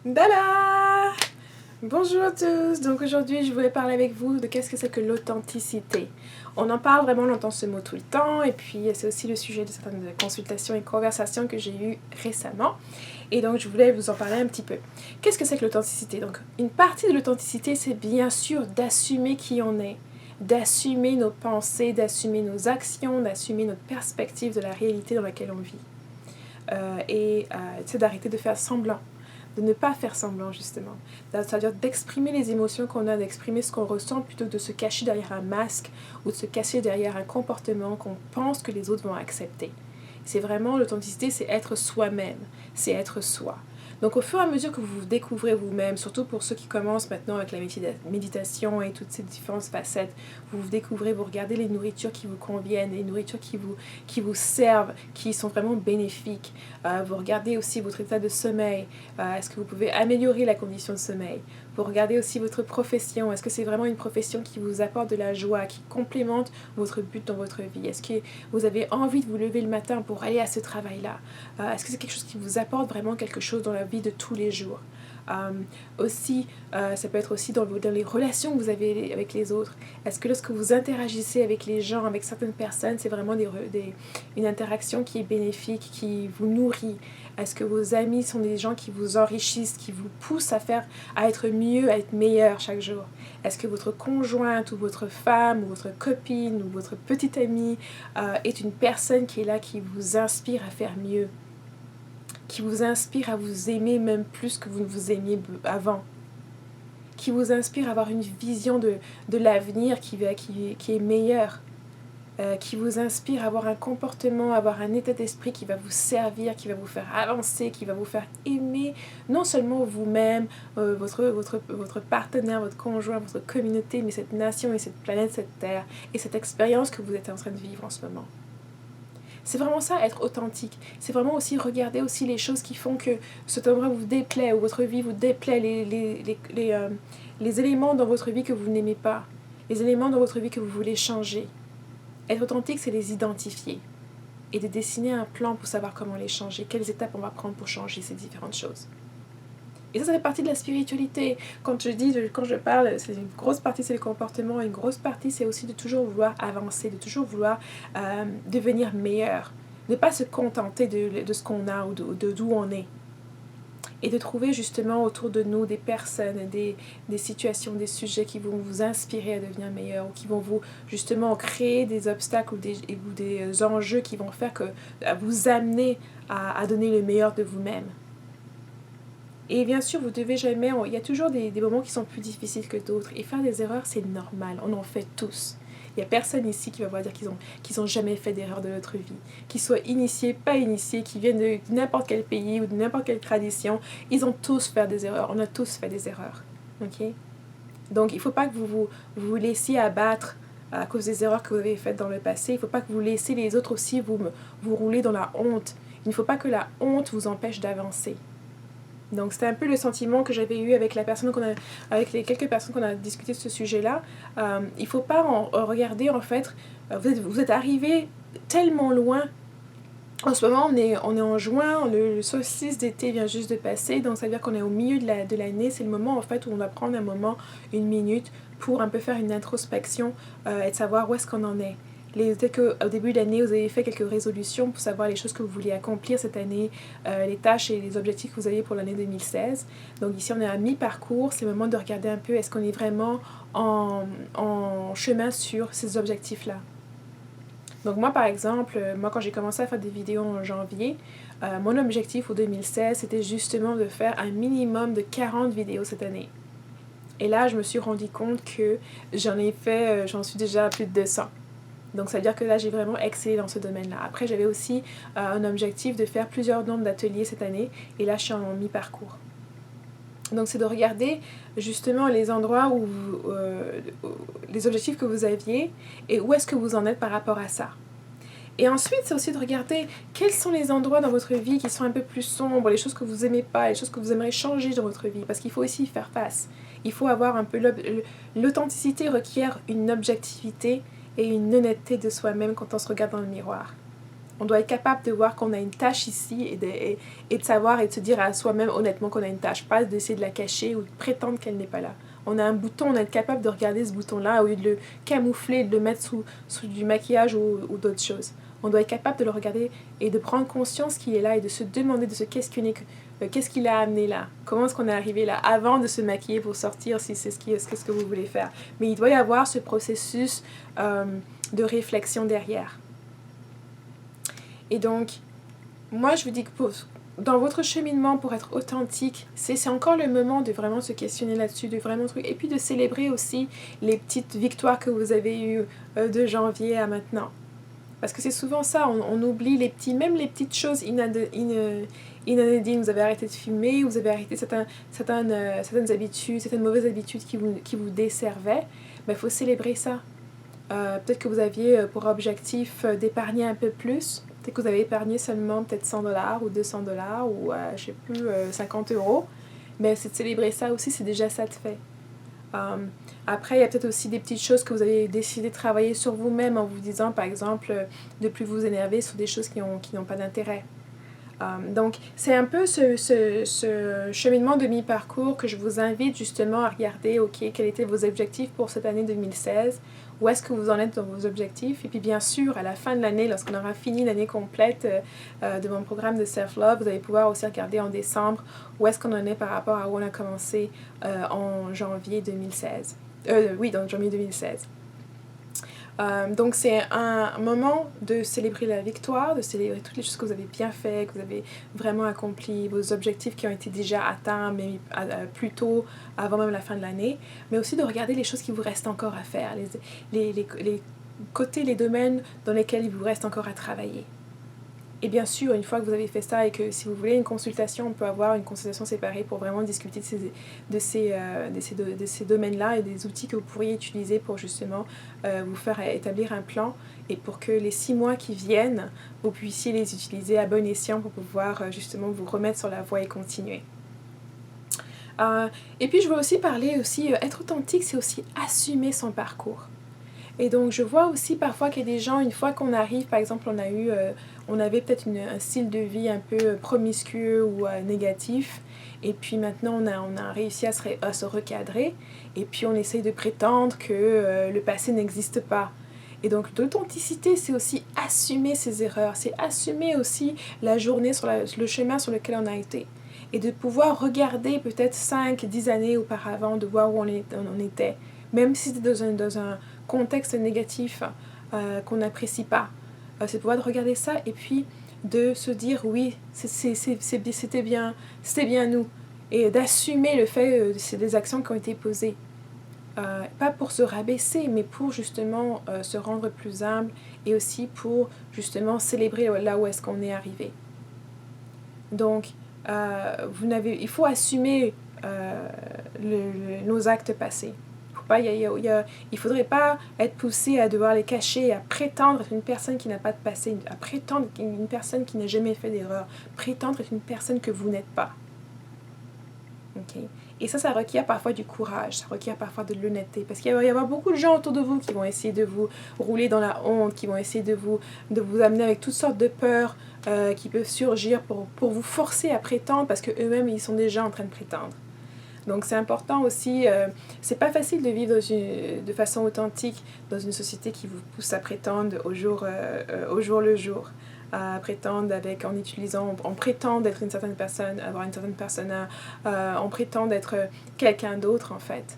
Dada! Bonjour à tous! Donc aujourd'hui, je voulais parler avec vous de qu'est-ce que c'est que l'authenticité. On en parle vraiment, on entend ce mot tout le temps, et puis c'est aussi le sujet de certaines consultations et conversations que j'ai eues récemment. Et donc je voulais vous en parler un petit peu. Qu'est-ce que c'est que l'authenticité? Donc une partie de l'authenticité, c'est bien sûr d'assumer qui on est, d'assumer nos pensées, d'assumer nos actions, d'assumer notre perspective de la réalité dans laquelle on vit. C'est d'arrêter de faire semblant. De ne pas faire semblant, justement. C'est-à-dire d'exprimer les émotions qu'on a, d'exprimer ce qu'on ressent, plutôt que de se cacher derrière un masque ou de se cacher derrière un comportement qu'on pense que les autres vont accepter. C'est vraiment, l'authenticité, c'est être soi-même, c'est être soi. Donc au fur et à mesure que vous vous découvrez vous-même, surtout pour ceux qui commencent maintenant avec la méditation et toutes ces différentes facettes, vous vous découvrez, vous regardez les nourritures qui vous conviennent, les nourritures qui vous servent, qui sont vraiment bénéfiques. Vous regardez aussi votre état de sommeil. Est-ce que vous pouvez améliorer la condition de sommeil? Vous regardez aussi votre profession. Est-ce que c'est vraiment une profession qui vous apporte de la joie, qui complémente votre but dans votre vie? Est-ce que vous avez envie de vous lever le matin pour aller à ce travail-là? Est-ce que c'est quelque chose qui vous apporte vraiment quelque chose dans la vie de tous les jours? Ça peut être aussi dans les relations que vous avez avec les autres. Est-ce que lorsque vous interagissez avec les gens, avec certaines personnes, c'est vraiment une interaction qui est bénéfique, qui vous nourrit? Est-ce que vos amis sont des gens qui vous enrichissent, qui vous poussent à être mieux, à être meilleur chaque jour? Est-ce que votre conjointe ou votre femme ou votre copine ou votre petite amie est une personne qui est là, qui vous inspire à faire mieux? Qui vous inspire à vous aimer même plus que vous ne vous aimiez avant, qui vous inspire à avoir une vision de l'avenir qui est meilleure, qui vous inspire à avoir un comportement, à avoir un état d'esprit qui va vous servir, qui va vous faire avancer, qui va vous faire aimer non seulement vous-même, votre partenaire, votre conjoint, votre communauté, mais cette nation et cette planète, cette terre, et cette expérience que vous êtes en train de vivre en ce moment. C'est vraiment ça, être authentique. C'est vraiment aussi regarder aussi les choses qui font que cet endroit vous déplaît, ou votre vie vous déplaît, les éléments dans votre vie que vous n'aimez pas, les éléments dans votre vie que vous voulez changer. Être authentique, c'est les identifier et de dessiner un plan pour savoir comment les changer, quelles étapes on va prendre pour changer ces différentes choses. Et ça fait partie de la spiritualité. Quand je parle, c'est une grosse partie, c'est le comportement, une grosse partie, c'est aussi de toujours vouloir avancer, de toujours vouloir devenir meilleur. Ne pas se contenter de ce qu'on a ou d'où on est. Et de trouver justement autour de nous des personnes, des situations, des sujets qui vont vous inspirer à devenir meilleur, ou qui vont vous justement créer des obstacles ou des enjeux qui vont faire à vous amener à donner le meilleur de vous-même. Et bien sûr, vous devez jamais... Il y a toujours des moments qui sont plus difficiles que d'autres. Et faire des erreurs, c'est normal. On en fait tous. Il n'y a personne ici qui va vous dire qu'ils ont jamais fait d'erreurs de notre vie. Qu'ils soient initiés, pas initiés, qu'ils viennent de n'importe quel pays ou de n'importe quelle tradition. Ils ont tous fait des erreurs. On a tous fait des erreurs. Ok? Donc, il ne faut pas que vous laissiez abattre à cause des erreurs que vous avez faites dans le passé. Il ne faut pas que vous laissiez les autres aussi vous rouler dans la honte. Il ne faut pas que la honte vous empêche d'avancer. Donc c'était un peu le sentiment que j'avais eu avec avec les quelques personnes qu'on a discuté de ce sujet-là. Il ne faut pas regarder, en fait, vous êtes arrivés tellement loin. En ce moment, on est en juin, le solstice d'été vient juste de passer, donc ça veut dire qu'on est au milieu de l'année. C'est le moment, en fait, où on va prendre un moment, une minute, pour un peu faire une introspection et de savoir où est-ce qu'on en est. Peut-être qu'au début de l'année, vous avez fait quelques résolutions pour savoir les choses que vous vouliez accomplir cette année, les tâches et les objectifs que vous aviez pour l'année 2016. Donc ici, on est à mi-parcours. C'est le moment de regarder un peu, est-ce qu'on est vraiment en chemin sur ces objectifs-là. Donc moi, par exemple, quand j'ai commencé à faire des vidéos en janvier, mon objectif pour 2016, c'était justement de faire un minimum de 40 vidéos cette année. Et là, je me suis rendu compte que j'en suis déjà à plus de 200. Donc ça veut dire que là, j'ai vraiment excellé dans ce domaine-là. Après, j'avais aussi un objectif de faire plusieurs nombres d'ateliers cette année. Et là, je suis en mi-parcours. Donc c'est de regarder justement les endroits les objectifs que vous aviez et où est-ce que vous en êtes par rapport à ça. Et ensuite, c'est aussi de regarder quels sont les endroits dans votre vie qui sont un peu plus sombres, les choses que vous n'aimez pas, les choses que vous aimeriez changer dans votre vie. Parce qu'il faut aussi y faire face. Il faut avoir un peu... L'authenticité requiert une objectivité et une honnêteté de soi-même quand on se regarde dans le miroir. On doit être capable de voir qu'on a une tâche ici et de savoir et de se dire à soi-même honnêtement qu'on a une tâche, pas d'essayer de la cacher ou de prétendre qu'elle n'est pas là. On a un bouton, on doit être capable de regarder ce bouton-là au lieu de le camoufler, de le mettre sous du maquillage ou d'autres choses. On doit être capable de le regarder et de prendre conscience qu'il est là et de se demander, de se questionner qu'est-ce qui l'a amené là, comment est-ce qu'on est arrivé là, avant de se maquiller pour sortir si c'est ce que vous voulez faire. Mais il doit y avoir ce processus de réflexion derrière. Et donc, moi je vous dis que dans votre cheminement pour être authentique, c'est encore le moment de vraiment se questionner là-dessus, de vraiment et puis de célébrer aussi les petites victoires que vous avez eues de janvier à maintenant. Parce que c'est souvent ça, on oublie même les petites choses inanodines. Vous avez arrêté de fumer, vous avez arrêté certaines habitudes, certaines mauvaises habitudes qui vous desservaient. Mais il faut célébrer ça. Peut-être que vous aviez pour objectif d'épargner un peu plus. Peut-être que vous avez épargné seulement peut-être $100 ou $200 ou je sais plus, 50 €. Mais c'est de célébrer ça aussi, c'est déjà ça de fait. Après, il y a peut-être aussi des petites choses que vous avez décidé de travailler sur vous-même en vous disant, par exemple, de plus vous énerver sur des choses qui n'ont pas d'intérêt. Donc, c'est un peu ce cheminement de mi-parcours que je vous invite justement à regarder, ok, quels étaient vos objectifs pour cette année 2016, où est-ce que vous en êtes dans vos objectifs, et puis bien sûr, à la fin de l'année, lorsqu'on aura fini l'année complète de mon programme de Self-Love, vous allez pouvoir aussi regarder en décembre où est-ce qu'on en est par rapport à où on a commencé en janvier 2016. Dans janvier 2016. Donc c'est un moment de célébrer la victoire, de célébrer toutes les choses que vous avez bien fait, que vous avez vraiment accompli, vos objectifs qui ont été déjà atteints mais plus tôt, avant même la fin de l'année, mais aussi de regarder les choses qui vous restent encore à faire, les côtés, les domaines dans lesquels il vous reste encore à travailler. Et bien sûr, une fois que vous avez fait ça et que si vous voulez une consultation, on peut avoir une consultation séparée pour vraiment discuter de ces domaines-là et des outils que vous pourriez utiliser pour justement vous faire établir un plan et pour que les 6 mois qui viennent, vous puissiez les utiliser à bon escient pour pouvoir justement vous remettre sur la voie et continuer. Et puis je veux aussi parler être authentique, c'est aussi assumer son parcours. Et donc, je vois aussi parfois qu'il y a des gens, une fois qu'on arrive, par exemple, on avait peut-être un style de vie un peu promiscueux ou négatif, et puis maintenant, on a réussi à se recadrer, et puis on essaye de prétendre que le passé n'existe pas. Et donc, l'authenticité, c'est aussi assumer ses erreurs, c'est assumer aussi la journée, le chemin sur lequel on a été. Et de pouvoir regarder peut-être 5-10 années auparavant, de voir où on était, même si c'était dans un contexte négatif qu'on n'apprécie pas. C'est de pouvoir regarder ça et puis de se dire oui, c'était bien nous. Et d'assumer le fait que c'est des actions qui ont été posées. Pas pour se rabaisser, mais pour justement se rendre plus humble et aussi pour justement célébrer là où est-ce qu'on est arrivé. Donc, il faut assumer nos actes passés. Il faudrait pas être poussé à devoir les cacher, à prétendre être une personne qui n'a pas de passé, à prétendre être une personne qui n'a jamais fait d'erreur, prétendre être une personne que vous n'êtes pas. Okay. Et ça requiert parfois du courage, ça requiert parfois de l'honnêteté, parce qu'il va y avoir beaucoup de gens autour de vous qui vont essayer de vous rouler dans la honte, qui vont essayer de vous amener avec toutes sortes de peurs qui peuvent surgir pour vous forcer à prétendre, parce qu'eux-mêmes, ils sont déjà en train de prétendre. Donc c'est important aussi, c'est pas facile de vivre de façon authentique dans une société qui vous pousse à prétendre au jour le jour, à prétendre on prétend d'être une certaine personne, avoir une certaine persona, on prétend d'être quelqu'un d'autre en fait,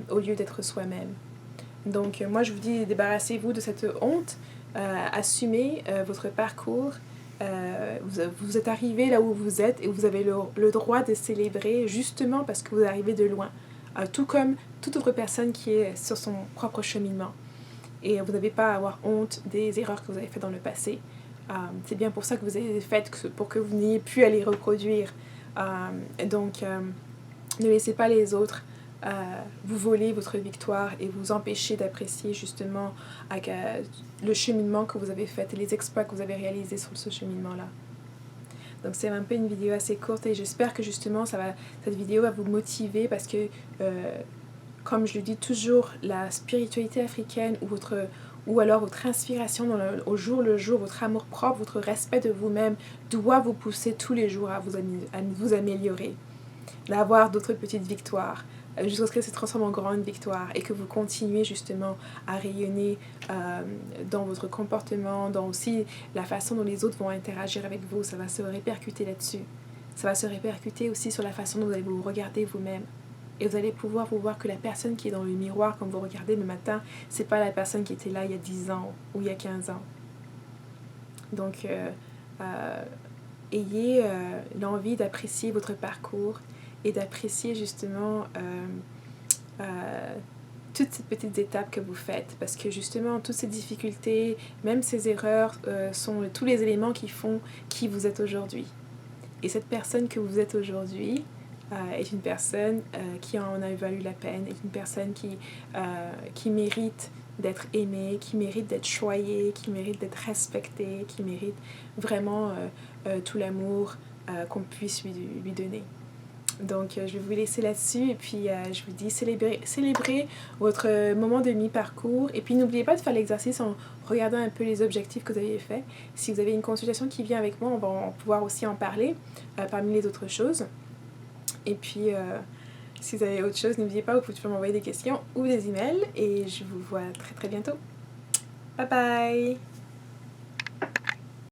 au lieu d'être soi-même. Donc moi je vous dis, débarrassez-vous de cette honte, assumez votre parcours. Vous êtes arrivé là où vous êtes et vous avez le droit de célébrer justement parce que vous arrivez de loin, tout comme toute autre personne qui est sur son propre cheminement. Et vous n'avez pas à avoir honte des erreurs que vous avez faites dans le passé. C'est bien pour ça que vous avez faites, pour que vous n'ayez plus à les reproduire. Donc, ne laissez pas les autres vous voler votre victoire et vous empêcher d'apprécier justement le cheminement que vous avez fait et les exploits que vous avez réalisés sur ce cheminement-là. Donc c'est un peu une vidéo assez courte et j'espère que justement cette vidéo va vous motiver parce que comme je le dis toujours, la spiritualité africaine ou ou alors votre inspiration au jour le jour, votre amour propre, votre respect de vous-même doit vous pousser tous les jours à vous améliorer, d'avoir d'autres petites victoires, jusqu'à ce que ça se transforme en grande victoire et que vous continuez justement à rayonner dans votre comportement, dans aussi la façon dont les autres vont interagir avec vous. Ça va se répercuter là-dessus. Ça va se répercuter aussi sur la façon dont vous allez vous regarder vous-même. Et vous allez pouvoir vous voir que la personne qui est dans le miroir quand vous regardez le matin, c'est pas la personne qui était là il y a 10 ans ou il y a 15 ans. Donc, ayez l'envie d'apprécier votre parcours et d'apprécier justement toutes ces petites étapes que vous faites, parce que justement toutes ces difficultés, même ces erreurs sont tous les éléments qui font qui vous êtes aujourd'hui. Et cette personne que vous êtes aujourd'hui est une personne qui en a valu la peine, est une personne qui mérite d'être aimée, qui mérite d'être choyée, qui mérite d'être respectée, qui mérite vraiment tout l'amour qu'on puisse lui donner. Donc je vais vous laisser là-dessus et puis je vous dis célébrez votre moment de mi-parcours et puis n'oubliez pas de faire l'exercice en regardant un peu les objectifs que vous avez faits. Si vous avez une consultation qui vient avec moi, on va pouvoir aussi en parler parmi les autres choses. Et puis si vous avez autre chose, n'oubliez pas, vous pouvez toujours m'envoyer des questions ou des emails et je vous vois très très bientôt. Bye bye!